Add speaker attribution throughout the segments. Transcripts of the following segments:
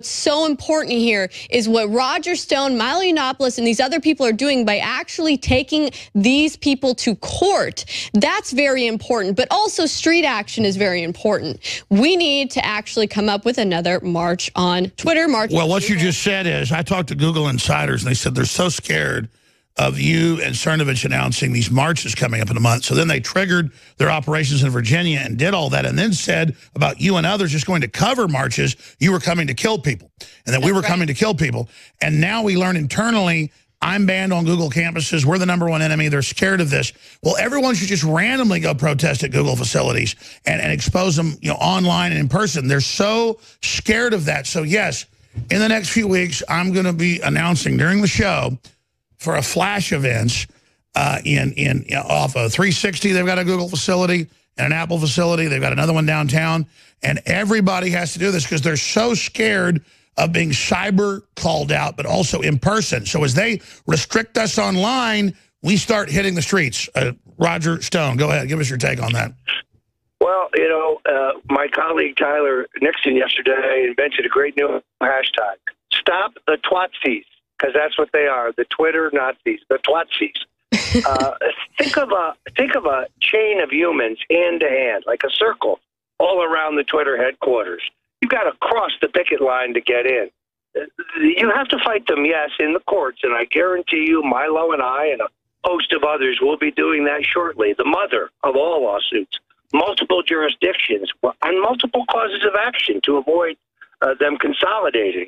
Speaker 1: So important here is what Roger Stone, Milo Yiannopoulos, and these other people are doing by actually taking these people to court. That's very important, but also street action is very important. We need to actually come up with another march on Twitter.
Speaker 2: Well, what you just said is, I talked to Google insiders, and they said they're so scared of you and Cernovich announcing these marches coming up in a month. So then they triggered their operations in Virginia and did all that, and then said about you and others just going to cover marches, you were coming to kill people, and that we were coming to kill people. And now we learn internally, I'm banned on Google campuses. We're the #1 enemy. They're scared of this. Well, everyone should just randomly go protest at Google facilities and expose them, you know, online and in person. They're so scared of that. So yes, in the next few weeks, I'm going to be announcing during the show for a flash events off of 360. They've got a Google facility and an Apple facility. They've got another one downtown. And everybody has to do this because they're so scared of being cyber called out, but also in person. So as they restrict us online, we start hitting the streets. Roger Stone, go ahead. Give us your take on that.
Speaker 3: Well, you know, my colleague Tyler Nixon yesterday invented a great new hashtag. Stop the Twatsies. Because that's what they are, the Twitter Nazis, the Twatsies. Think of a chain of humans hand to hand, like a circle, all around the Twitter headquarters. You've got to cross the picket line to get in. You have to fight them, yes, in the courts, and I guarantee you Milo and I and a host of others will be doing that shortly. The mother of all lawsuits, multiple jurisdictions, and multiple causes of action to avoid them consolidating.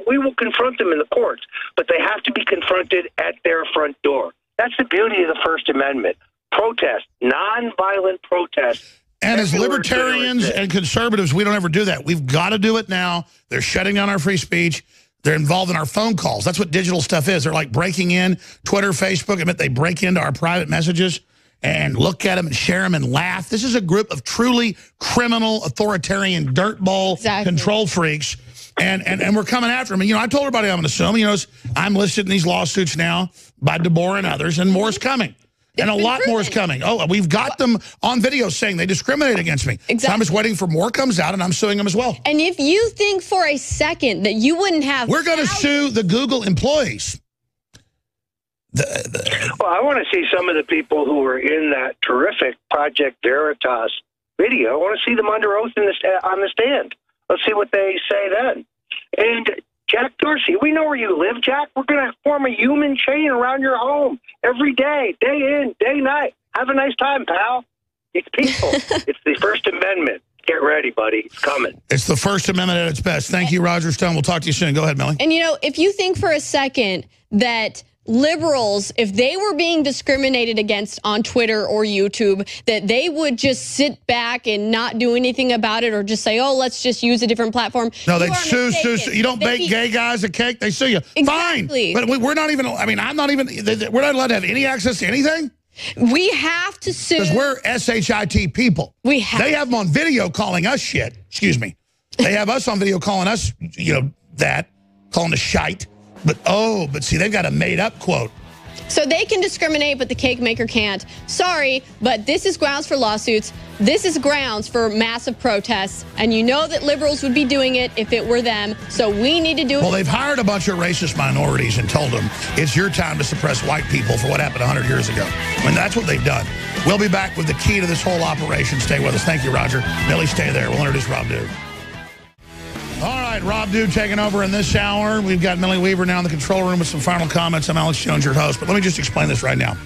Speaker 3: We will confront them in the courts, but they have to be confronted at their front door. That's the beauty of the First Amendment. Protest, nonviolent protest.
Speaker 2: And as libertarians and conservatives, we don't ever do that. We've got to do it now. They're shutting down our free speech. They're involved in our phone calls. That's what digital stuff is. They're like breaking in Twitter, Facebook. I mean, they break into our private messages and look at them and share them and laugh. This is a group of truly criminal, authoritarian, dirtball control freaks. And we're coming after them. And, you know, I told everybody I'm going to sue them. You know, I'm listed in these lawsuits now by DeBoer and others, and more is coming. And a lot more is coming. Oh, we've got them on video saying they discriminate against me.
Speaker 1: Exactly.
Speaker 2: So I'm just waiting for more comes out, and I'm suing them as well.
Speaker 1: And if you think for a second that you wouldn't have...
Speaker 2: We're going to sue the Google employees.
Speaker 3: Well, I want to see some of the people who were in that terrific Project Veritas video. I want to see them under oath on the stand. Let's see what they say then. And Jack Dorsey, we know where you live, Jack. We're going to form a human chain around your home every day, day in, day night. Have a nice time, pal. It's peaceful. It's the First Amendment. Get ready, buddy. It's coming.
Speaker 2: It's the First Amendment at its best. Thank you, Roger Stone. We'll talk to you soon. Go ahead, Millie.
Speaker 1: And, you know, if you think for a second that liberals, if they were being discriminated against on Twitter or YouTube, that they would just sit back and not do anything about it or just say, oh, let's just use a different platform.
Speaker 2: No, they sue. You don't bake gay guys a cake, they sue you.
Speaker 1: Exactly.
Speaker 2: Fine. But we're not even, I mean, we're not allowed to have any access to anything?
Speaker 1: We have to sue.
Speaker 2: Because we're SHIT people. They have them on video calling us shit. Excuse me. They have us on video calling us, you know, calling us shite. But see, they've got a made-up quote.
Speaker 1: So they can discriminate, but the cake maker can't. Sorry, but this is grounds for lawsuits. This is grounds for massive protests. And you know that liberals would be doing it if it were them. So we need to do it.
Speaker 2: Well, they've hired a bunch of racist minorities and told them it's your time to suppress white people for what happened 100 years ago. I mean, that's what they've done. We'll be back with the key to this whole operation. Stay with us. Thank you, Roger. Millie, stay there. We'll introduce Rob Dude. All right, Rob Dude taking over in this hour. We've got Millie Weaver now in the control room with some final comments. I'm Alex Jones, your host. But let me just explain this right now.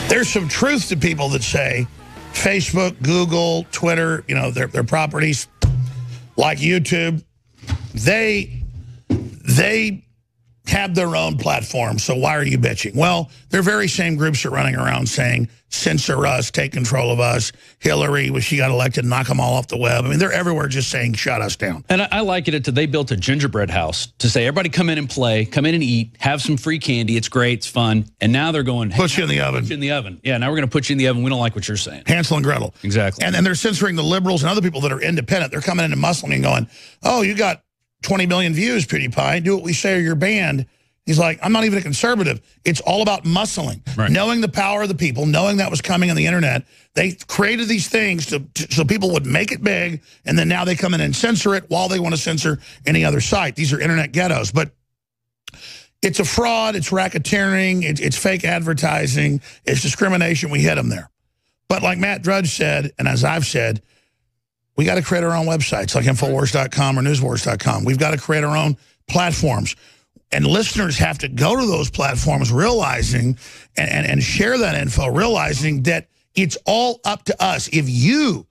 Speaker 2: There's some truth to people that say Facebook, Google, Twitter, you know, their properties, like YouTube, they have their own platform, so why are you bitching? Well, they're very same groups are running around saying, censor us, take control of us. Hillary, when she got elected, knock them all off the web. I mean, they're everywhere just saying, shut us down.
Speaker 4: And I like it until they built a gingerbread house to say, everybody come in and play, come in and eat, have some free candy. It's great, it's fun. And now they're going, hey,
Speaker 2: put you in the oven.
Speaker 4: Put you in the oven. Yeah, now we're going to put you in the oven. We don't like what you're saying.
Speaker 2: Hansel and Gretel.
Speaker 4: Exactly.
Speaker 2: And they're censoring the liberals and other people that are independent. They're coming in and muscling and going, oh, you got 20 million views, PewDiePie. Do what we say or you're banned. He's like, I'm not even a conservative. It's all about muscling, knowing the power of the people, knowing that was coming on the internet. They created these things so people would make it big, and then now they come in and censor it while they want to censor any other site. These are internet ghettos. But it's a fraud. It's racketeering. It's fake advertising. It's discrimination. We hit them there. But like Matt Drudge said, and as I've said, we got to create our own websites like INFOWARS.com or NewsWars.com. We've got to create our own platforms. And listeners have to go to those platforms realizing and share that info, realizing that it's all up to us. If you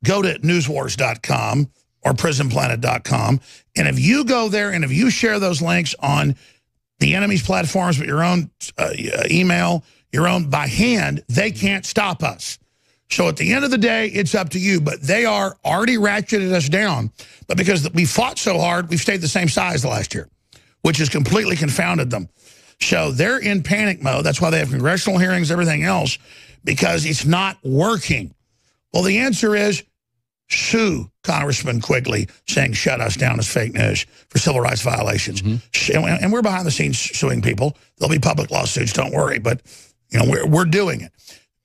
Speaker 2: go to NewsWars.com or PrisonPlanet.com, and if you go there and if you share those links on the enemy's platforms with your own email, your own by hand, they can't stop us. So at the end of the day, it's up to you. But they are already ratcheted us down. But because we fought so hard, we've stayed the same size the last year, which has completely confounded them. So they're in panic mode. That's why they have congressional hearings, everything else, because it's not working. Well, the answer is sue Congressman Quigley, saying shut us down as fake news for civil rights violations. And we're behind the scenes suing people. There'll be public lawsuits, don't worry. But you know, we're doing it.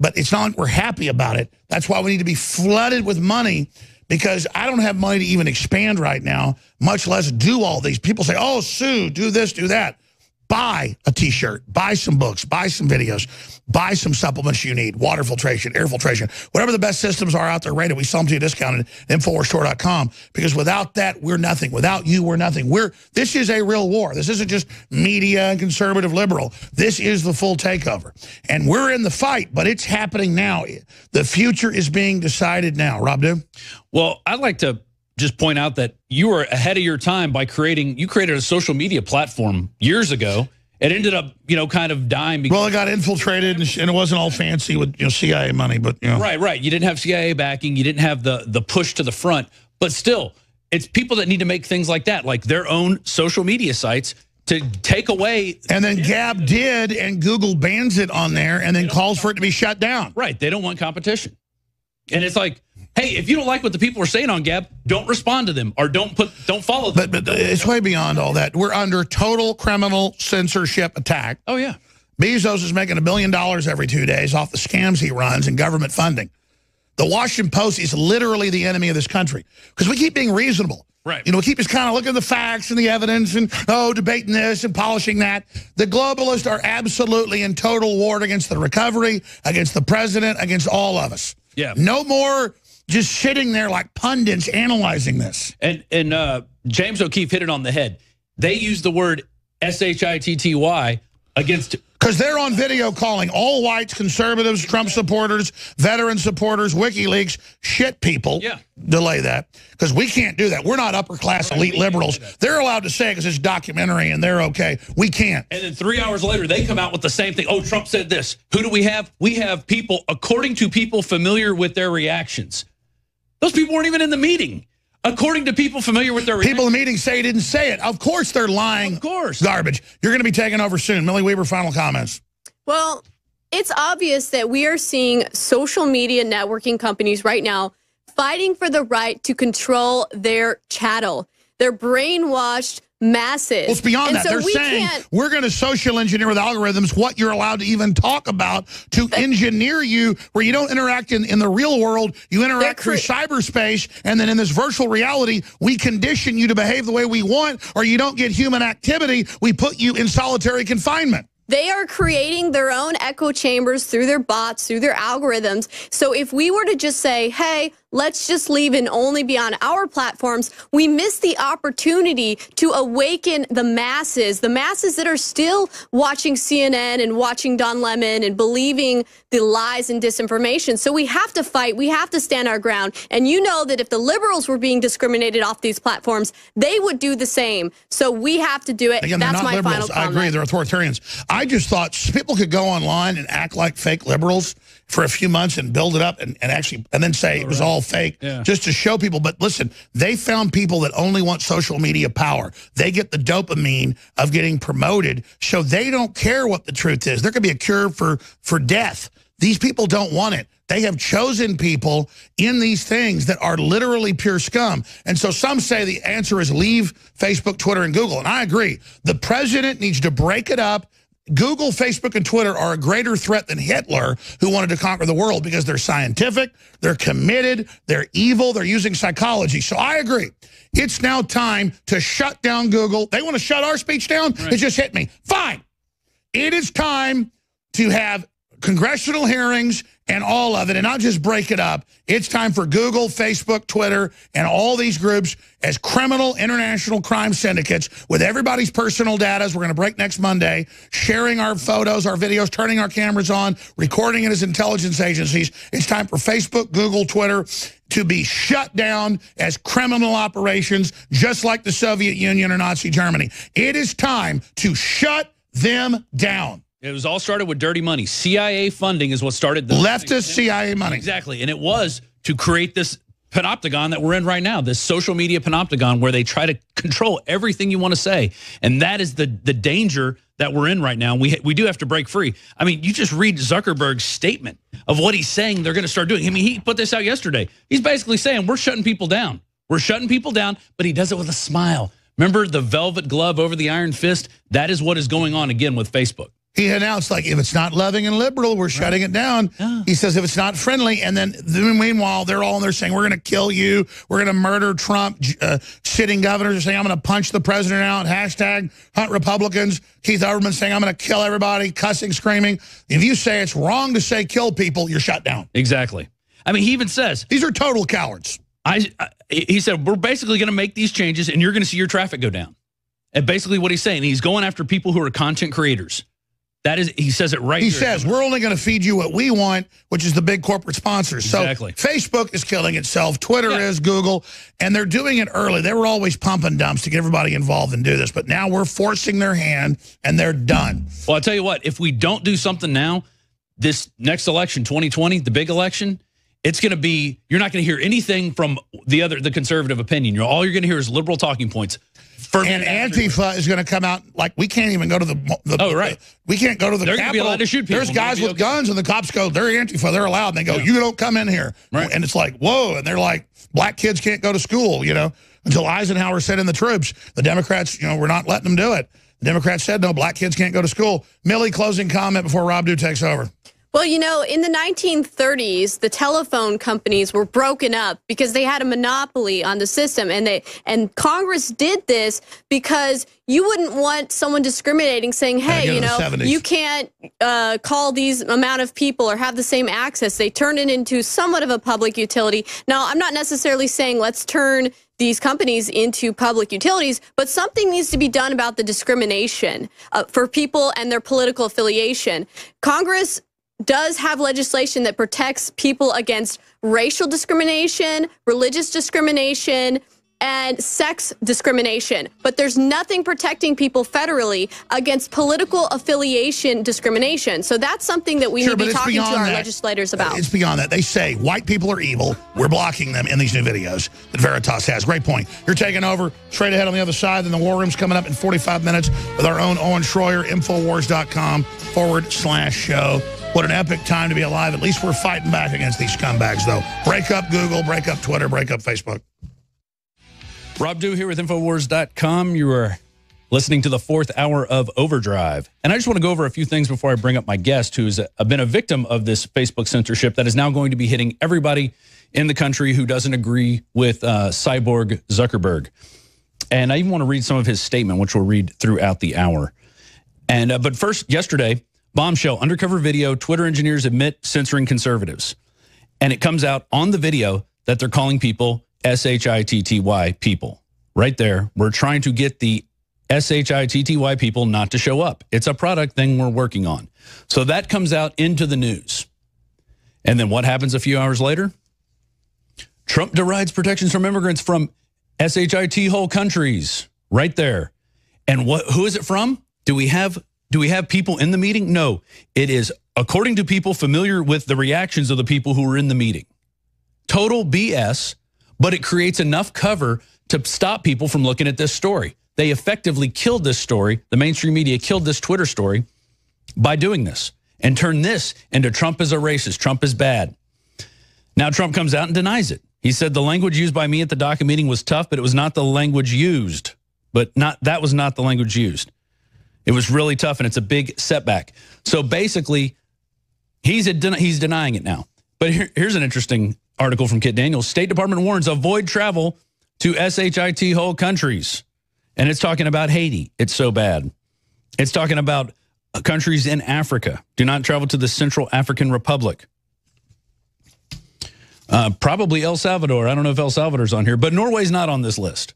Speaker 2: But it's not like we're happy about it. That's why we need to be flooded with money, because I don't have money to even expand right now, much less do all these. People say, oh, sue, do this, do that. Buy a T-shirt, buy some books, buy some videos, buy some supplements you need, water filtration, air filtration, whatever the best systems are out there rated, we sell them to you discounted at InfoWarsStore.com, because without that, we're nothing. Without you, we're nothing. This is a real war. This isn't just media and conservative liberal. This is the full takeover. And we're in the fight, but it's happening now. The future is being decided now. Rob Dew?
Speaker 4: Well, I'd like to just point out that you were ahead of your time by you created a social media platform years ago. It ended up, kind of dying.
Speaker 2: Well, it got infiltrated, and it wasn't all fancy with CIA money, but
Speaker 4: Right. You didn't have CIA backing. You didn't have the push to the front. But still, it's people that need to make things like that, like their own social media sites, to take away.
Speaker 2: And then Gab did, and Google bans it on there, and then calls for it to be shut down.
Speaker 4: Right. They don't want competition. And it's like, hey, if you don't like what the people are saying on Gab, don't respond to them or don't follow them.
Speaker 2: But it's way beyond all that. We're under total criminal censorship attack.
Speaker 4: Oh, yeah.
Speaker 2: Bezos is making $1 billion every 2 days off the scams he runs and government funding. The Washington Post is literally the enemy of this country because we keep being reasonable.
Speaker 4: Right.
Speaker 2: We keep just kind of looking at the facts and the evidence and, debating this and polishing that. The globalists are absolutely in total war against the recovery, against the president, against all of us.
Speaker 4: Yeah.
Speaker 2: No more just sitting there like pundits analyzing this.
Speaker 4: And James O'Keefe hit it on the head. They use the word SHITTY against...
Speaker 2: Because they're on video calling all whites, conservatives, Trump supporters, veteran supporters, WikiLeaks, shit people.
Speaker 4: Yeah.
Speaker 2: Delay that. Because we can't do that. We're not upper-class elite liberals. They're allowed to say it because it's documentary and they're okay. We can't.
Speaker 4: And then 3 hours later, they come out with the same thing. Oh, Trump said this. Who do we have? We have people, according to people familiar with their reactions. Those people weren't even in the meeting. According to people familiar with their reactions.
Speaker 2: People in the meeting say he didn't say it. Of course they're lying.
Speaker 4: Of course.
Speaker 2: Garbage. You're going to be taking over soon. Millie Weaver, final comments.
Speaker 1: Well, it's obvious that we are seeing social media networking companies right now fighting for the right to control their chattel. They're brainwashed masses.
Speaker 2: Well, it's beyond that.
Speaker 1: So
Speaker 2: they're saying we're going to social engineer with algorithms what you're allowed to even talk about to engineer you where you don't interact in the real world. You interact through cyberspace, and then in this virtual reality, we condition you to behave the way we want, or you don't get human activity. We put you in solitary confinement.
Speaker 1: They are creating their own echo chambers through their bots, through their algorithms. So if we were to just say, hey, let's just leave and only be on our platforms, we miss the opportunity to awaken the masses that are still watching CNN and watching Don Lemon and believing the lies and disinformation. So we have to fight. We have to stand our ground. And you know that if the liberals were being discriminated off these platforms, they would do the same. So we have to do it.
Speaker 2: Again,
Speaker 1: that's my
Speaker 2: liberals.
Speaker 1: final comment.
Speaker 2: I agree. They're authoritarians. I just thought people could go online and act like fake liberals for a few months and build it up and then say it was all fake just to show people. But listen, they found people that only want social media power. They get the dopamine of getting promoted, so they don't care what the truth is. There could be a cure for death. These people don't want it. They have chosen people in these things that are literally pure scum. And so some say the answer is leave Facebook, Twitter, and Google. And I agree. The president needs to break it up. Google, Facebook, and Twitter are a greater threat than Hitler, who wanted to conquer the world, because they're scientific, they're committed, they're evil, they're using psychology. So I agree. It's now time to shut down Google. They want to shut our speech down? Right. It just hit me. Fine. It is time to have congressional hearings and all of it, and not just break it up. It's time for Google, Facebook, Twitter, and all these groups as criminal international crime syndicates with everybody's personal data, as we're going to break next Monday, sharing our photos, our videos, turning our cameras on, recording it as intelligence agencies. It's time for Facebook, Google, Twitter to be shut down as criminal operations, just like the Soviet Union or Nazi Germany. It is time to shut them down.
Speaker 4: It was all started with dirty money. CIA funding is what started the
Speaker 2: leftist CIA money.
Speaker 4: Exactly. And it was to create this panopticon that we're in right now, this social media panopticon where they try to control everything you want to say. And that is the danger that we're in right now. We do have to break free. I mean, you just read Zuckerberg's statement of what he's saying they're going to start doing. I mean, he put this out yesterday. He's basically saying we're shutting people down. We're shutting people down, but he does it with a smile. Remember the velvet glove over the iron fist? That is what is going on again with Facebook.
Speaker 2: He announced, like, if it's not loving and liberal, we're shutting it down. Yeah. He says if it's not friendly, and then meanwhile, they're all in there saying, we're going to kill you, we're going to murder Trump. Sitting governors are saying, I'm going to punch the president out, hashtag hunt Republicans. Keith Olbermann saying, I'm going to kill everybody, cussing, screaming. If you say it's wrong to say kill people, you're shut down.
Speaker 4: Exactly. I mean, he even says,
Speaker 2: these are total cowards.
Speaker 4: He said, we're basically going to make these changes, and you're going to see your traffic go down. And basically what he's saying, he's going after people who are content creators. That is, he says it right here.
Speaker 2: He says, we're only going to feed you what we want, which is the big corporate sponsors.
Speaker 4: Exactly.
Speaker 2: So Facebook is killing itself. Twitter is, Google, and they're doing it early. They were always pumping dumps to get everybody involved and do this. But now we're forcing their hand, and they're done.
Speaker 4: Well, I'll tell you what, if we don't do something now, this next election, 2020, the big election, it's going to be, you're not going to hear anything from the conservative opinion. All you're going to hear is liberal talking points.
Speaker 2: And Antifa is going to come out like we can't even go to we can't go to the
Speaker 4: They're
Speaker 2: Capitol.
Speaker 4: Going to be allowed to shoot people.
Speaker 2: There's guys with guns, and the cops go, they're Antifa, they're allowed. And they go, you don't come in here. Right. And it's like, whoa. And they're like, black kids can't go to school, until Eisenhower sent in the troops. The Democrats, we're not letting them do it. The Democrats said, no, black kids can't go to school. Millie, closing comment before Rob Dew takes over.
Speaker 1: Well, in the 1930s, the telephone companies were broken up because they had a monopoly on the system, and Congress did this because you wouldn't want someone discriminating, saying, hey, you can't call these amount of people or have the same access. They turned it into somewhat of a public utility. Now, I'm not necessarily saying let's turn these companies into public utilities, but something needs to be done about the discrimination for people and their political affiliation. Congress does have legislation that protects people against racial discrimination, religious discrimination, and sex discrimination. But there's nothing protecting people federally against political affiliation discrimination. So that's something that we need to be talking to our legislators about.
Speaker 2: It's beyond that. They say white people are evil. We're blocking them in these new videos that Veritas has. Great point. You're taking over straight ahead on the other side. Then the War Room's coming up in 45 minutes with our own Owen Schroyer, Infowars.com/show. What an epic time to be alive. At least we're fighting back against these scumbags, though. Break up Google, break up Twitter, break up Facebook.
Speaker 4: Rob Dew here with Infowars.com. You are listening to the 4th hour of Overdrive. And I just want to go over a few things before I bring up my guest, who's been a victim of this Facebook censorship that is now going to be hitting everybody in the country who doesn't agree with Cyborg Zuckerberg. And I even want to read some of his statement, which we'll read throughout the hour. And but first, yesterday, bombshell, undercover video, Twitter engineers admit censoring conservatives. And it comes out on the video that they're calling people S-H-I-T-T-Y people. Right there, we're trying to get the S-H-I-T-T-Y people not to show up. It's a product thing we're working on. So that comes out into the news. And then what happens a few hours later? Trump derides protections from immigrants from S-H-I-T whole countries. Right there. And who is it from? Do we have people in the meeting? No. It is according to people familiar with the reactions of the people who were in the meeting. Total BS, but it creates enough cover to stop people from looking at this story. They effectively killed this story. The mainstream media killed this Twitter story by doing this. and turn this into Trump is a racist, Trump is bad. Now Trump comes out and denies it. He said the language used by me at the DACA meeting was tough, but it was not the language used. That was not the language used. It was really tough, and it's a big setback. So basically, he's denying it now. But here's an interesting article from Kit Daniels. State Department warns avoid travel to SHIT whole countries. And it's talking about Haiti. It's so bad. It's talking about countries in Africa. Do not travel to the Central African Republic. Probably El Salvador. I don't know if El Salvador's on here, but Norway's not on this list.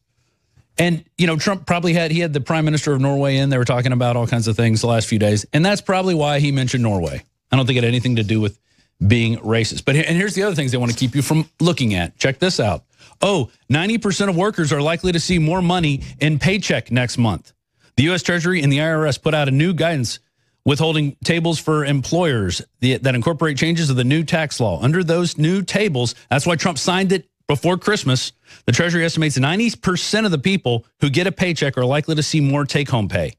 Speaker 4: And, you know, Trump probably had the prime minister of Norway in. They were talking about all kinds of things the last few days. And that's probably why he mentioned Norway. I don't think it had anything to do with being racist. But here's the other things they want to keep you from looking at. Check this out. 90% of workers are likely to see more money in paycheck next month. The U.S. Treasury and the IRS put out a new guidance withholding tables for employers that incorporate changes of the new tax law. Under those new tables, that's why Trump signed it before Christmas. The Treasury estimates 90% of the people who get a paycheck are likely to see more take-home pay.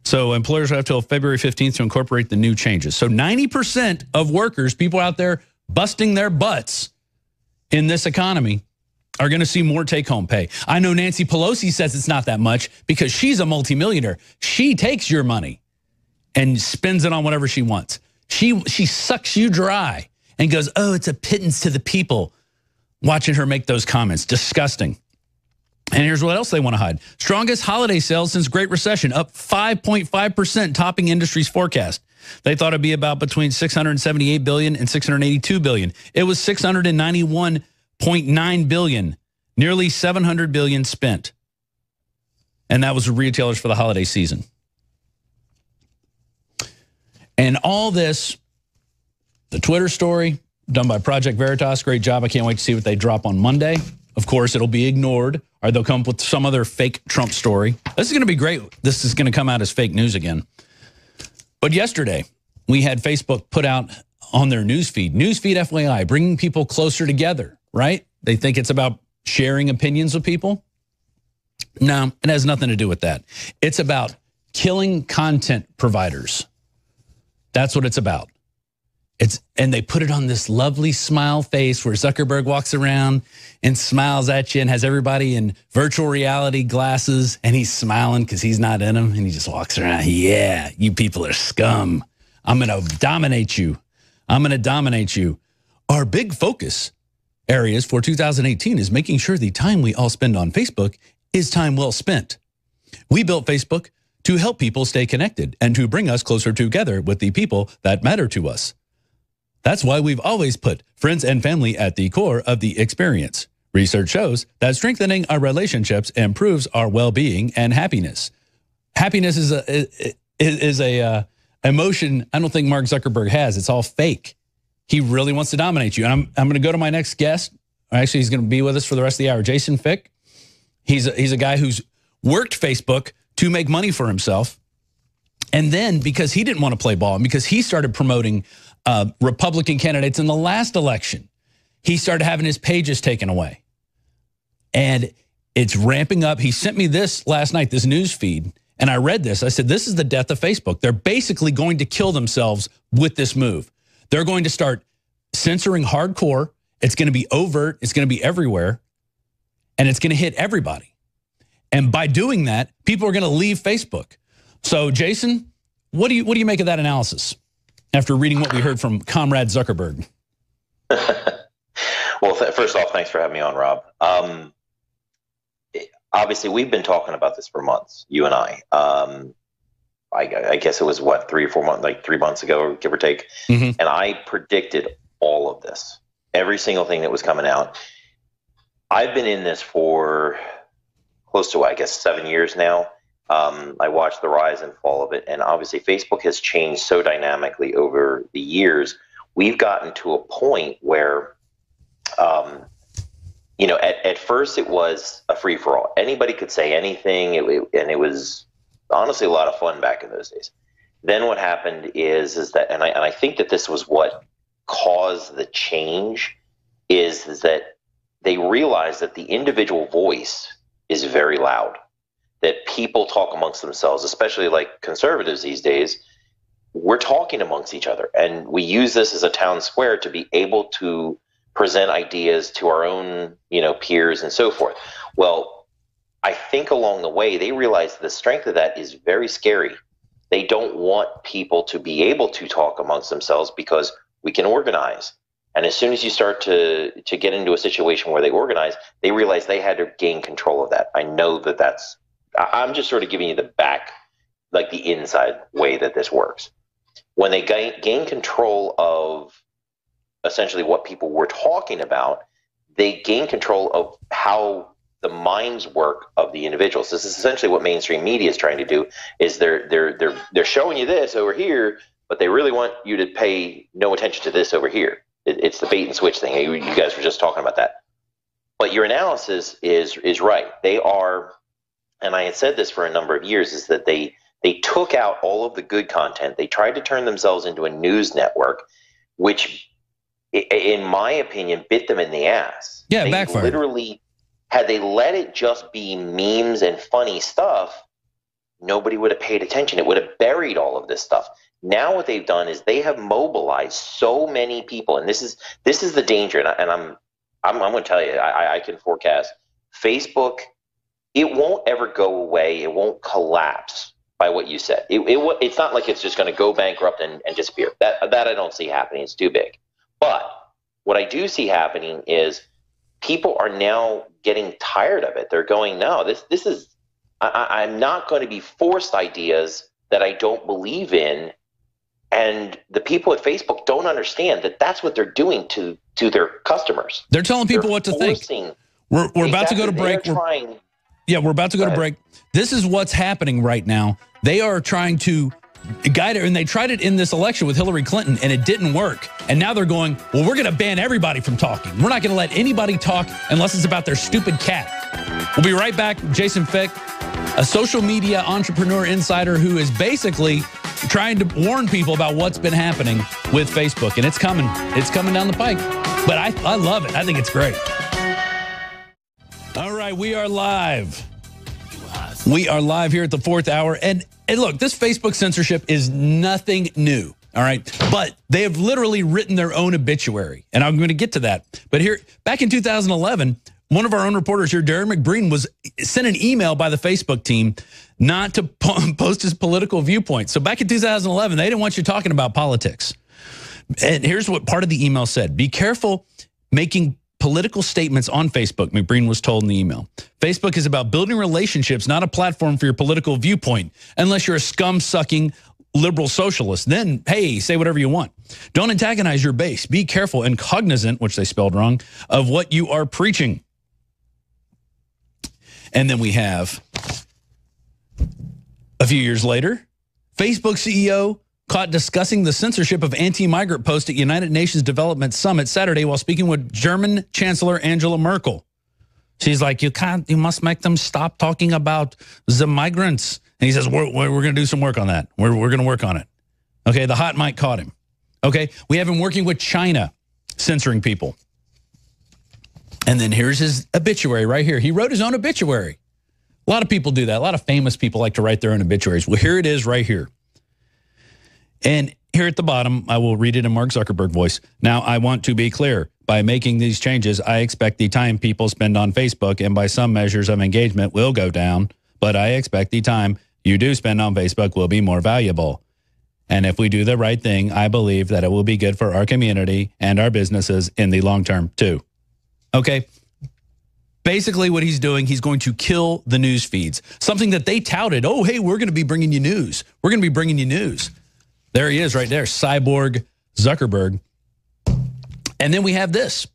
Speaker 4: So employers have till February 15th to incorporate the new changes. So 90% of workers, people out there busting their butts in this economy, are going to see more take-home pay. I know Nancy Pelosi says it's not that much because she's a multimillionaire. She takes your money and spends it on whatever she wants. She sucks you dry and goes, oh, it's a pittance to the people. Watching her make those comments, disgusting. And here's what else they want to hide. Strongest holiday sales since Great Recession, up 5.5%, topping industry's forecast. They thought it'd be about between $678 billion and $682 billion. It was $691.9 billion, nearly $700 billion spent. And that was retailers for the holiday season. And all this, the Twitter story done by Project Veritas, great job. I can't wait to see what they drop on Monday. Of course, it'll be ignored, or they'll come up with some other fake Trump story. This is going to be great. This is going to come out as fake news again. But yesterday, we had Facebook put out on their newsfeed FYI, bringing people closer together, right? They think it's about sharing opinions with people. No, it has nothing to do with that. It's about killing content providers. That's what it's about. And they put it on this lovely smile face where Zuckerberg walks around and smiles at you and has everybody in virtual reality glasses, and he's smiling because he's not in them, and he just walks around. Yeah, you people are scum. I'm going to dominate you. I'm going to dominate you. Our big focus areas for 2018 is making sure the time we all spend on Facebook is time well spent. We built Facebook to help people stay connected and to bring us closer together with the people that matter to us. That's why we've always put friends and family at the core of the experience. Research shows that strengthening our relationships improves our well-being and happiness. Happiness is a emotion I don't think Mark Zuckerberg has. It's all fake. He really wants to dominate you. And I'm going to go to my next guest. Actually, he's going to be with us for the rest of the hour. Jason Fick. He's a guy who's worked Facebook to make money for himself. And then because he didn't want to play ball and because he started promoting Republican candidates in the last election, he started having his pages taken away. And it's ramping up. He sent me this last night, this news feed, and I read this. I said, this is the death of Facebook. They're basically going to kill themselves with this move. They're going to start censoring hardcore. It's going to be overt. It's going to be everywhere. And it's going to hit everybody. And by doing that, people are going to leave Facebook. So, Jason, what do you make of that analysis after reading what we heard from Comrade Zuckerberg?
Speaker 5: Well, first off, thanks for having me on, Rob. Obviously, we've been talking about this for months, you and I. I guess it was, 3 or 4 months, like 3 months ago, give or take. Mm-hmm. And I predicted all of this, every single thing that was coming out. I've been in this for close to, 7 years now. I watched the rise and fall of it. And obviously, Facebook has changed so dynamically over the years. We've gotten to a point where, at first it was a free-for-all. Anybody could say anything, and it was honestly a lot of fun back in those days. Then what happened is that, and I think that this was what caused the change, is that they realized that the individual voice is very loud, that people talk amongst themselves, especially like conservatives these days. we're talking amongst each other, and we use this as a town square to be able to present ideas to our own, peers and so forth. Well, I think along the way, they realize the strength of that is very scary. They don't want people to be able to talk amongst themselves because we can organize. And as soon as you start to get into a situation where they organize, they realize they had to gain control of that. I know I'm just sort of giving you the back, like the inside way that this works. When they gain control of essentially what people were talking about, they gain control of how the minds work of the individuals. This is essentially what mainstream media is trying to do, is they're showing you this over here, but they really want you to pay no attention to this over here. It's the bait and switch thing. You guys were just talking about that. But your analysis is right. They are, and I had said this for a number of years, is that they took out all of the good content. They tried to turn themselves into a news network, which, in my opinion, bit them in the ass.
Speaker 4: Yeah,
Speaker 5: they
Speaker 4: backfired.
Speaker 5: Literally, had they let it just be memes and funny stuff, nobody would have paid attention. It would have buried all of this stuff. Now what they've done is they have mobilized so many people, and this is the danger. And I'm going to tell you, I can forecast Facebook. It won't ever go away. It won't collapse by what you said. It's not like it's just going to go bankrupt and disappear. That I don't see happening. It's too big. But what I do see happening is people are now getting tired of it. They're going, no, this is, I'm not going to be forced ideas that I don't believe in. And the people at Facebook don't understand that that's what they're doing to their customers.
Speaker 4: They're telling people what to think. We're about to go to break. We're about to go to break. This is what's happening right now. They are trying to guide it, and they tried it in this election with Hillary Clinton, and it didn't work. And now they're going, well, we're going to ban everybody from talking. We're not going to let anybody talk unless it's about their stupid cat. We'll be right back. Jason Fick, a social media entrepreneur insider who is basically trying to warn people about what's been happening with Facebook. And it's coming. It's coming down the pike. But I love it. I think it's great. All right, we are live. We are live here at the 4th hour. And look, this Facebook censorship is nothing new. All right. But they have literally written their own obituary. And I'm going to get to that. But here, back in 2011, one of our own reporters here, Darren McBreen, was sent an email by the Facebook team not to post his political viewpoint. So back in 2011, they didn't want you talking about politics. And here's what part of the email said. Be careful making political statements on Facebook, McBreen was told in the email. Facebook is about building relationships, not a platform for your political viewpoint. Unless you're a scum-sucking liberal socialist, then, hey, say whatever you want. Don't antagonize your base. Be careful and cognizant, which they spelled wrong, of what you are preaching. And then we have, a few years later, Facebook CEO caught discussing the censorship of anti-migrant posts at United Nations Development Summit Saturday while speaking with German Chancellor Angela Merkel. She's like, you must make them stop talking about the migrants. And he says, we're going to do some work on that. We're going to work on it. Okay, the hot mic caught him. Okay, we have him working with China, censoring people. And then here's his obituary right here. He wrote his own obituary. A lot of people do that. A lot of famous people like to write their own obituaries. Well, here it is right here. And here at the bottom, I will read it in Mark Zuckerberg voice. Now, I want to be clear. By making these changes, I expect the time people spend on Facebook and by some measures of engagement will go down. But I expect the time you do spend on Facebook will be more valuable. And if we do the right thing, I believe that it will be good for our community and our businesses in the long term, too. Okay? Basically what he's doing, he's going to kill the news feeds. Something that they touted. Oh, hey, we're going to be bringing you news. We're going to be bringing you news. There he is right there, Cyborg Zuckerberg. And then we have this.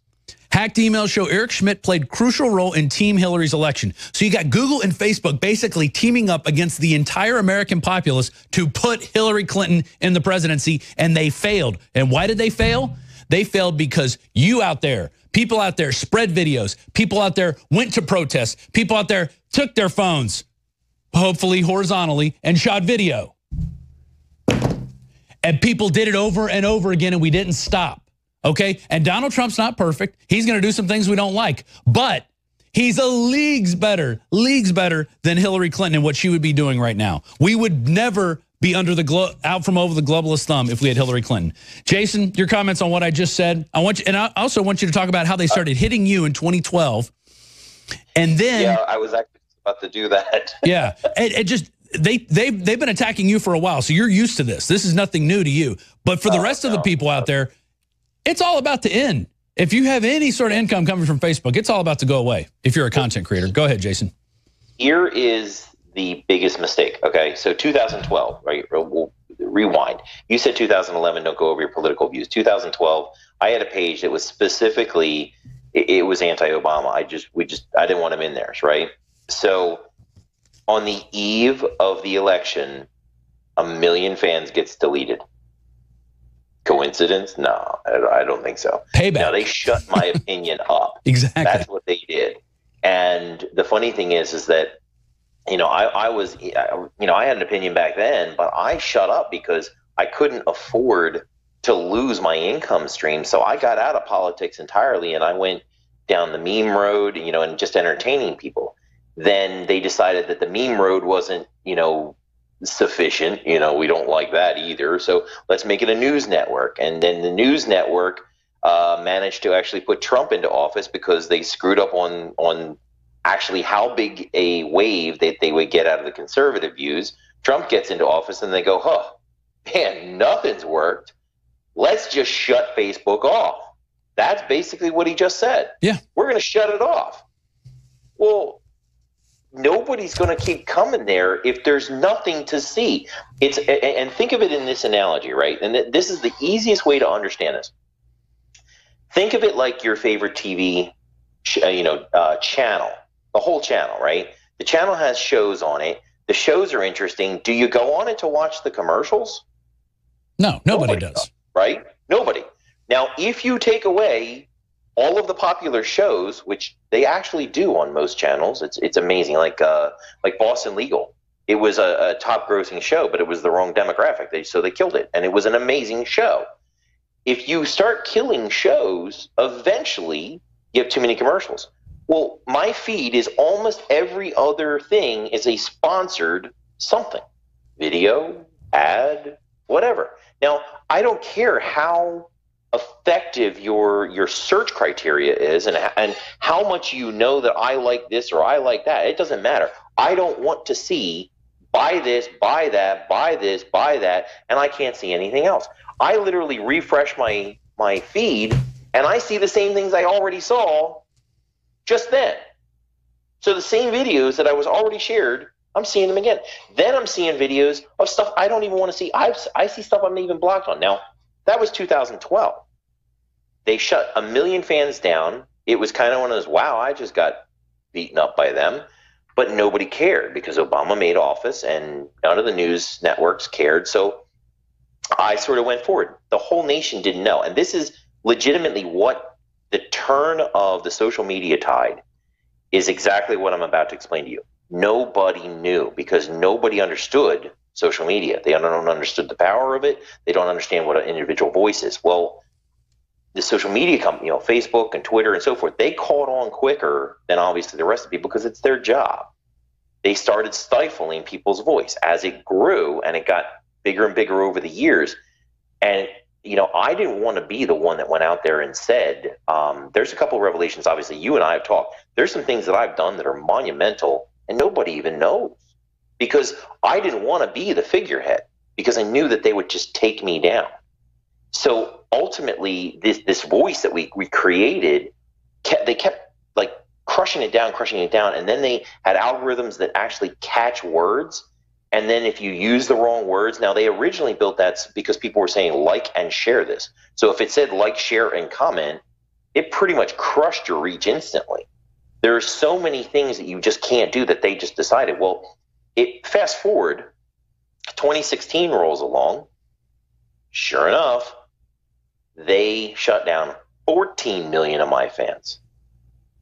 Speaker 4: Hacked emails show Eric Schmidt played crucial role in Team Hillary's election. So you got Google and Facebook basically teaming up against the entire American populace to put Hillary Clinton in the presidency, and they failed. And why did they fail? They failed because you out there, people out there spread videos, people out there went to protests, people out there took their phones, hopefully horizontally, and shot video. And people did it over and over again, and we didn't stop. Okay, and Donald Trump's not perfect. He's going to do some things we don't like, but he's leagues better than Hillary Clinton and what she would be doing right now. We would never be under the out from over the globalist thumb if we had Hillary Clinton. Jason, your comments on what I just said. I also want you to talk about how they started hitting you in 2012, and then
Speaker 5: I was actually about to do that.
Speaker 4: it just they've been attacking you for a while, so you're used to this. This is nothing new to you. But for the rest of the people out there, it's all about to end. If you have any sort of income coming from Facebook, it's all about to go away if you're a content creator. Go ahead, Jason.
Speaker 5: Here is the biggest mistake, okay? So 2012, right? We'll rewind. You said 2011, don't go over your political views. 2012, I had a page that was specifically, it was anti-Obama. I didn't want him in there, right? So on the eve of the election, 1 million fans gets deleted. Coincidence? No, I don't think so.
Speaker 4: Payback.
Speaker 5: Now, they shut my opinion up.
Speaker 4: Exactly.
Speaker 5: That's what they did. And the funny thing is that, I had an opinion back then, but I shut up because I couldn't afford to lose my income stream. So I got out of politics entirely, and I went down the meme road, and just entertaining people. Then they decided that the meme road wasn't, sufficient. We don't like that either. So let's make it a news network. And then the news network managed to actually put Trump into office because they screwed up on actually how big a wave that they would get out of the conservative views. Trump gets into office and they go, man, nothing's worked. Let's just shut Facebook off. That's basically what he just said.
Speaker 4: Yeah.
Speaker 5: We're going to shut it off. Well, nobody's going to keep coming there if there's nothing to see. And think of it in this analogy, right? And this is the easiest way to understand this. Think of it like your favorite TV, channel, the whole channel, right? The channel has shows on it. The shows are interesting. Do you go on it to watch the commercials?
Speaker 4: No, nobody does.
Speaker 5: Right? Nobody. Now, if you take away all of the popular shows, which they actually do on most channels, it's amazing. Like Boston Legal, it was a top grossing show, but it was the wrong demographic. So they killed it, and it was an amazing show. If you start killing shows, eventually you have too many commercials. Well, my feed is almost every other thing is a sponsored something, video, ad, whatever. Now, I don't care how effective your search criteria is and how much you know that I like this or I like that. It doesn't matter. I don't want to see buy this, buy that, buy this, buy that, and I can't see anything else. I literally refresh my feed and I see the same things I already saw just then. So the same videos that I was already shared, I'm seeing them again. Then I'm seeing videos of stuff I don't even want to see. I see stuff I'm even blocked on. Now, that was 2012. They shut 1 million fans down. It was kind of one of those, wow, I just got beaten up by them. But nobody cared because Obama made office and none of the news networks cared. So I sort of went forward. The whole nation didn't know. And this is legitimately what the turn of the social media tide is exactly what I'm about to explain to you. Nobody knew because nobody understood social media. They don't understood the power of it. They don't understand what an individual voice is. Well, the social media company, Facebook and Twitter and so forth, they caught on quicker than obviously the rest of the people because it's their job. They started stifling people's voice as it grew and it got bigger and bigger over the years. And, I didn't want to be the one that went out there and said, there's a couple of revelations. Obviously, you and I have talked. There's some things that I've done that are monumental and nobody even knows because I didn't want to be the figurehead because I knew that they would just take me down. So ultimately, this voice that we created, they kept like crushing it down, and then they had algorithms that actually catch words. And then if you use the wrong words, now they originally built that because people were saying like and share this. So if it said like, share, and comment, it pretty much crushed your reach instantly. There are so many things that you just can't do that they just decided. Well, fast forward, 2016 rolls along. Sure enough, they shut down 14 million of my fans.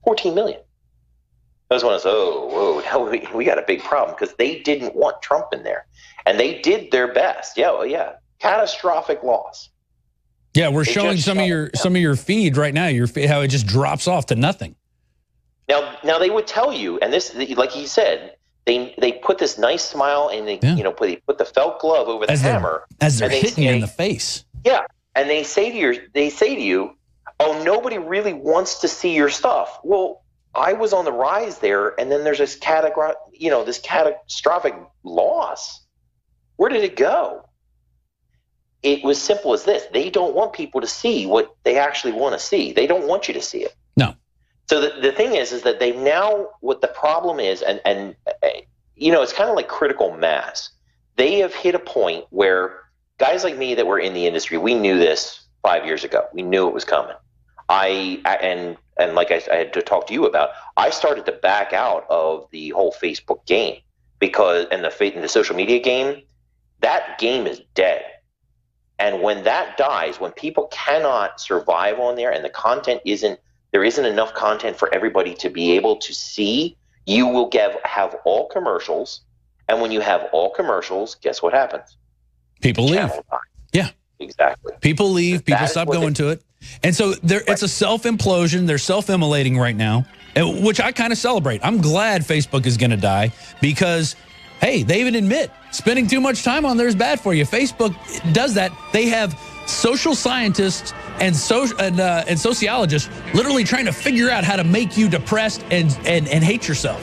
Speaker 5: 14 million. I was one of those, now we got a big problem because they didn't want Trump in there. And they did their best. Yeah. Catastrophic loss.
Speaker 4: Yeah, we're showing some of your feed right now, how it just drops off to nothing.
Speaker 5: Now they would tell you, and this, like he said, they put this nice smile and they they put the felt glove over the hammer
Speaker 4: as they're hitting you in the face.
Speaker 5: Yeah, and they say to you, oh, nobody really wants to see your stuff. Well, I was on the rise there, and then there's this catastrophic loss. Where did it go? It was simple as this. They don't want people to see what they actually want to see. They don't want you to see it.
Speaker 4: No.
Speaker 5: So the thing is that they've now, what the problem is, and it's kind of like critical mass. They have hit a point where guys like me that were in the industry, we knew this 5 years ago. We knew it was coming. And like I had to talk to you about, I started to back out of the whole Facebook game because, and the social media game, that game is dead. And when that dies, when people cannot survive on there and the content there isn't enough content for everybody to be able to see, you will have all commercials. And when you have all commercials, guess what happens?
Speaker 4: People leave. Yeah.
Speaker 5: Exactly.
Speaker 4: People leave. People stop going to it. And so it's a self-implosion. They're self-immolating right now, which I kind of celebrate. I'm glad Facebook is going to die because, hey, they even admit spending too much time on there is bad for you. Facebook does that. They have social scientists and sociologists literally trying to figure out how to make you depressed and hate yourself.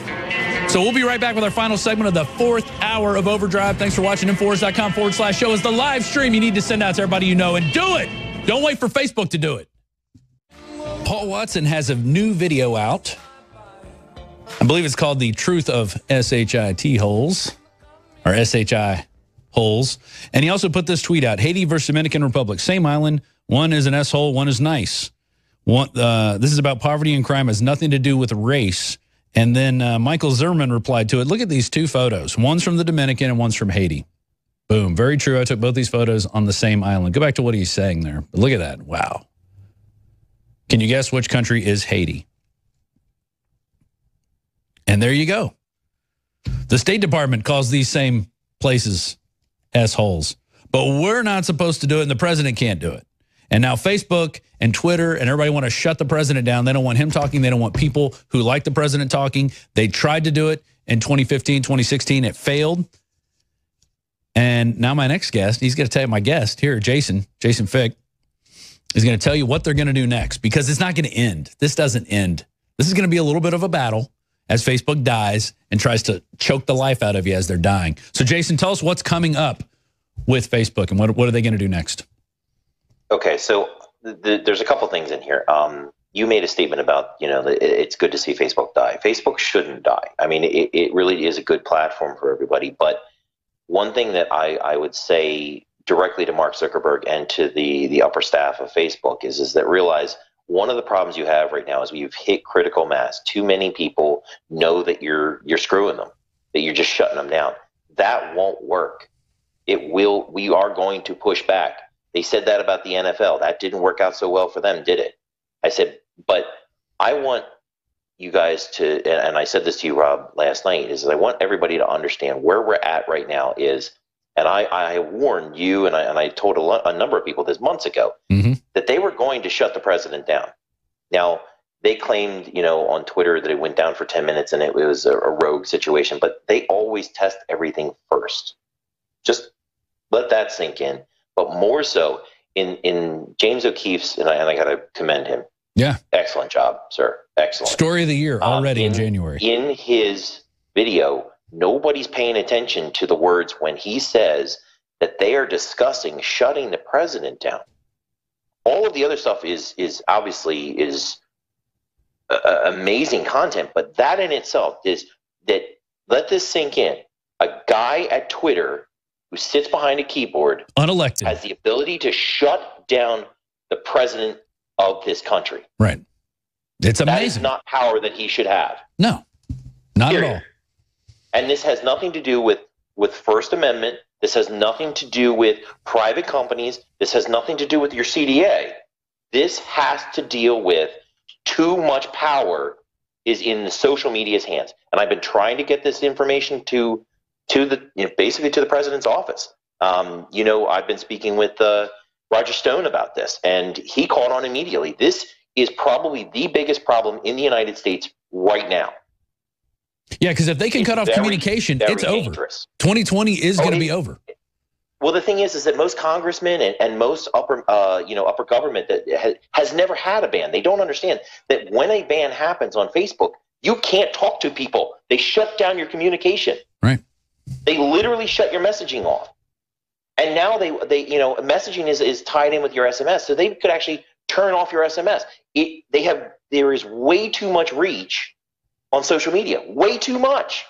Speaker 4: So we'll be right back with our final segment of the 4th hour of Overdrive. Thanks for watching. INFOWARS.com/show is the live stream you need to send out to everybody you know, and do it. Don't wait for Facebook to do it. Paul Watson has a new video out. I believe it's called The Truth of SHIT Holes, or SHI Holes. And he also put this tweet out. Haiti versus Dominican Republic. Same island. One is an S-hole, one is nice. This is about poverty and crime. It has nothing to do with race. And then Michael Zimmerman replied to it. Look at these two photos. One's from the Dominican and one's from Haiti. Boom. Very true. I took both these photos on the same island. Go back to what he's saying there. But look at that. Wow. Can you guess which country is Haiti? And there you go. The State Department calls these same places S-holes. But we're not supposed to do it, and the president can't do it. And now Facebook and Twitter and everybody want to shut the president down. They don't want him talking. They don't want people who like the president talking. They tried to do it in 2015, 2016. It failed. And now my next guest, he's going to tell you, my guest here, Jason Fick, is going to tell you what they're going to do next because it's not going to end. This doesn't end. This is going to be a little bit of a battle as Facebook dies and tries to choke the life out of you as they're dying. So, Jason, tell us what's coming up with Facebook and what are they going to do next? Okay, so
Speaker 5: there's a couple things in here. You made a statement about, it's good to see Facebook die. Facebook shouldn't die. I mean, it really is a good platform for everybody. But one thing that I would say directly to Mark Zuckerberg and to the upper staff of Facebook is that realize one of the problems you have right now is we've hit critical mass. Too many people know that you're screwing them, that you're just shutting them down. That won't work. We are going to push back. They said that about the NFL. That didn't work out so well for them, did it? I said, but I want you guys to, and I said this to you, Rob, last night, is I want everybody to understand where we're at right now is, and I warned you, and I told a number of people this months ago, that they were going to shut the president down. Now, they claimed, on Twitter that it went down for 10 minutes and it was a rogue situation, but they always test everything first. Just let that sink in. But more so in James O'Keefe's, and I got to commend him.
Speaker 4: Yeah.
Speaker 5: Excellent job, sir. Excellent.
Speaker 4: Story of the year already in January.
Speaker 5: In his video, nobody's paying attention to the words when he says that they are discussing shutting the president down. All of the other stuff is obviously amazing content, but that in itself is that, let this sink in. A guy at Twitter who sits behind a keyboard,
Speaker 4: unelected,
Speaker 5: has the ability to shut down the president of this country.
Speaker 4: Right. It's amazing.
Speaker 5: That is not power that he should have.
Speaker 4: No, not at all.
Speaker 5: And this has nothing to do with First Amendment. This has nothing to do with private companies. This has nothing to do with your CDA. This has to deal with too much power is in the social media's hands. And I've been trying to get this information to basically to the president's office. I've been speaking with Roger Stone about this, and he called on immediately. This is probably the biggest problem in the United States right now.
Speaker 4: Yeah, because if they can cut off communication, it's
Speaker 5: dangerous.
Speaker 4: Over. 2020 is going to be over.
Speaker 5: Well, the thing is that most congressmen and most upper government that has never had a ban. They don't understand that when a ban happens on Facebook, you can't talk to people. They shut down your communication.
Speaker 4: Right. They
Speaker 5: literally shut your messaging off. And now they messaging is tied in with your SMS, so they could actually turn off your SMS. There is way too much reach on social media, way too much.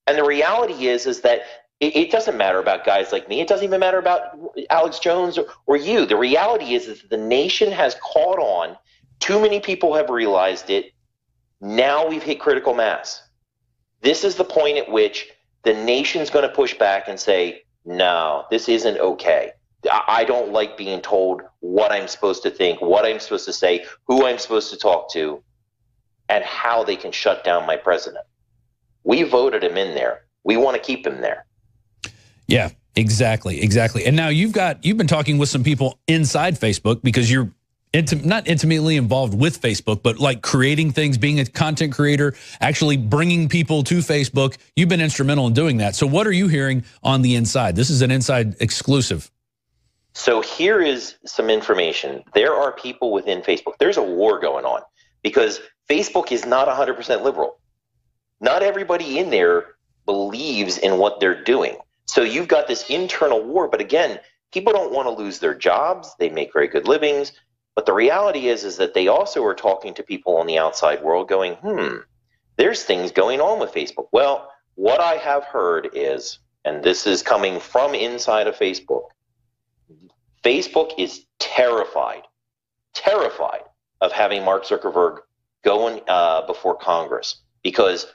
Speaker 5: And the reality is that it doesn't matter about guys like me. It doesn't even matter about Alex Jones or you. The reality is that the nation has caught on. Too many people have realized it. Now we've hit critical mass. This is the point at which the nation's going to push back and say, no, this isn't okay. I don't like being told what I'm supposed to think, what I'm supposed to say, who I'm supposed to talk to, and how they can shut down my president. We voted him in there. We want to keep him there.
Speaker 4: Yeah, exactly. And now you've been talking with some people inside Facebook because you're not intimately involved with Facebook, but like creating things, being a content creator, actually bringing people to Facebook. You've been instrumental in doing that. So what are you hearing on the inside? This is an inside exclusive.
Speaker 5: So here is some information. There are people within Facebook. There's a war going on because Facebook is not 100% liberal. Not everybody in there believes in what they're doing. So you've got this internal war. But again, people don't want to lose their jobs. They make very good livings. But the reality is that they also are talking to people on the outside world going, there's things going on with Facebook. Well, what I have heard is, and this is coming from inside of Facebook, Facebook is terrified of having Mark Zuckerberg going before Congress because,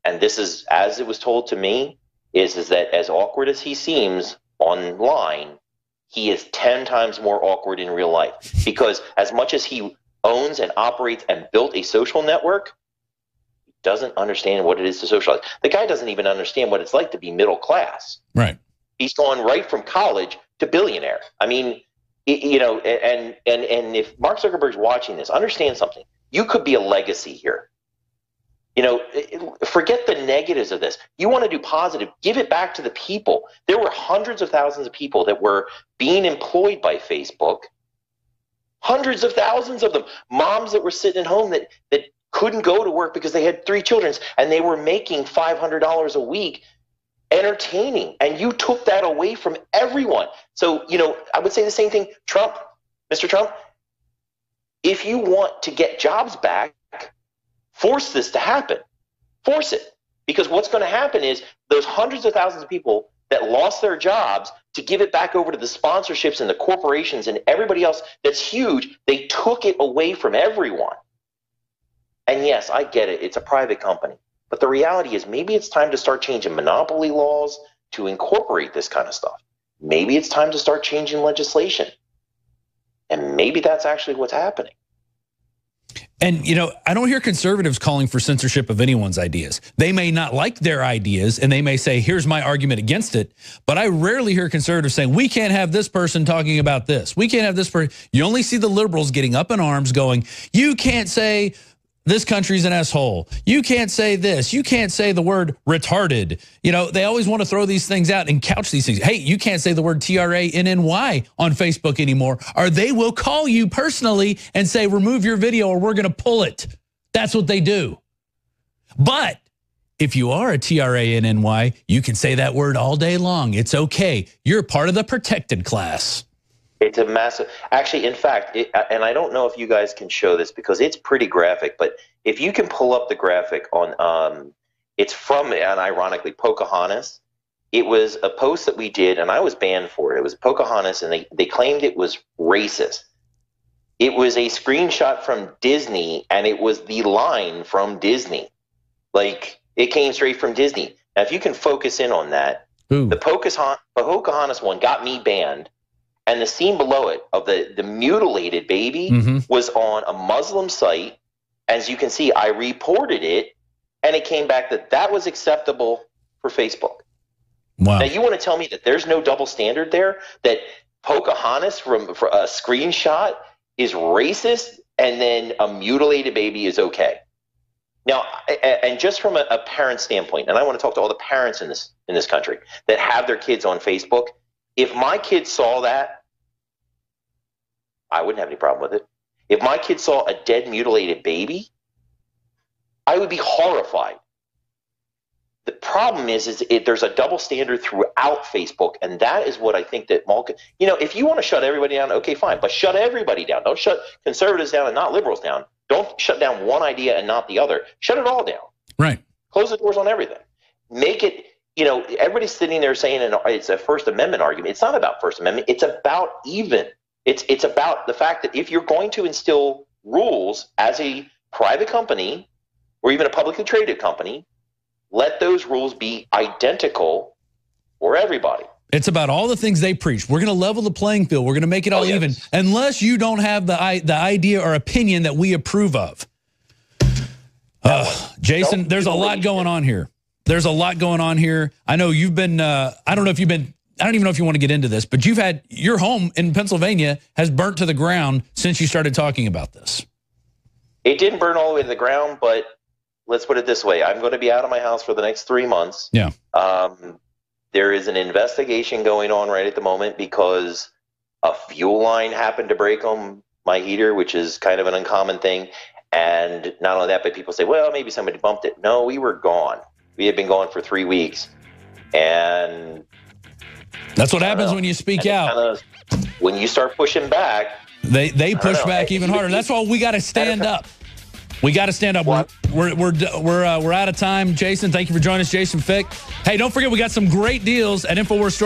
Speaker 5: and this is, as it was told to me, is that as awkward as he seems online, he is 10 times more awkward in real life because as much as he owns and operates and built a social network, he doesn't understand what it is to socialize. The guy doesn't even understand what it's like to be middle class.
Speaker 4: Right. He's
Speaker 5: gone right from college to billionaire. I mean, and if Mark Zuckerberg's watching this, understand something. You could be a legacy here. Forget the negatives of this. You want to do positive, give it back to the people. There were hundreds of thousands of people that were being employed by Facebook. Hundreds of thousands of them. Moms that were sitting at home that couldn't go to work because they had 3 children and they were making $500 a week entertaining. And you took that away from everyone. So, I would say the same thing. Mr. Trump, if you want to get jobs back, force this to happen. Force it. Because what's going to happen is those hundreds of thousands of people that lost their jobs to give it back over to the sponsorships and the corporations and everybody else that's huge, they took it away from everyone. And yes, I get it. It's a private company. But the reality is maybe it's time to start changing monopoly laws to incorporate this kind of stuff. Maybe it's time to start changing legislation. And maybe that's actually what's happening.
Speaker 4: And, I don't hear conservatives calling for censorship of anyone's ideas. They may not like their ideas and they may say, here's my argument against it. But I rarely hear conservatives saying, we can't have this person talking about this. We can't have this person. You only see the liberals getting up in arms going, you can't say this country's an asshole. You can't say this. You can't say the word retarded. They always want to throw these things out and couch these things. Hey, you can't say the word TRANNY on Facebook anymore, or they will call you personally and say, remove your video or we're going to pull it. That's what they do. But if you are a TRANNY, you can say that word all day long. It's okay. You're part of the protected class.
Speaker 5: It's a massive, actually, in fact, and I don't know if you guys can show this because it's pretty graphic, but if you can pull up the graphic on, it's from, and ironically, Pocahontas. It was a post that we did, and I was banned for it. It was Pocahontas, and they claimed it was racist. It was a screenshot from Disney, and it was the line from Disney. Like, it came straight from Disney. Now, if you can focus in on that, the Pocahontas one got me banned. And the scene below it of the mutilated baby was on a Muslim site. As you can see, I reported it, and it came back that was acceptable for Facebook.
Speaker 4: Wow.
Speaker 5: Now, you want to tell me that there's no double standard there? That Pocahontas for a screenshot is racist, and then a mutilated baby is okay? Now, and just from a parent standpoint, and I want to talk to all the parents in this country that have their kids on Facebook. If my kids saw that, I wouldn't have any problem with it. If my kids saw a dead, mutilated baby, I would be horrified. The problem is there's a double standard throughout Facebook, and that is what I think that if you want to shut everybody down, okay, fine, but shut everybody down. Don't shut conservatives down and not liberals down. Don't shut down one idea and not the other. Shut it all down. Right. Close the doors on everything. Make it, everybody's sitting there saying it's a First Amendment argument. It's not about First Amendment. It's about it's about the fact that if you're going to instill rules as a private company or even a publicly traded company, let those rules be identical for everybody.
Speaker 4: It's about all the things they preach. We're going to level the playing field. We're going to make it all even, unless you don't have the idea or opinion that we approve of. Jason, there's a lot going on here. There's a lot going on here. I know you've been, I don't even know if you want to get into this, but you've had your home in Pennsylvania has burnt to the ground since you started talking about this.
Speaker 5: It didn't burn all the way to the ground, but let's put it this way. I'm going to be out of my house for the next 3 months. Yeah. There is an investigation going on right at the moment because a fuel line happened to break on my heater, which is kind of an uncommon thing. And not only that, but people say, well, maybe somebody bumped it. No, we were gone. We had been gone for 3 weeks. And
Speaker 4: that's what happens when you speak out.
Speaker 5: When you start pushing back,
Speaker 4: they push back even harder. That's why we got to stand up. We got to stand up. We're out of time. Jason, thank you for joining us. Jason Fick. Hey, don't forget, we got some great deals at INFOWARS Store.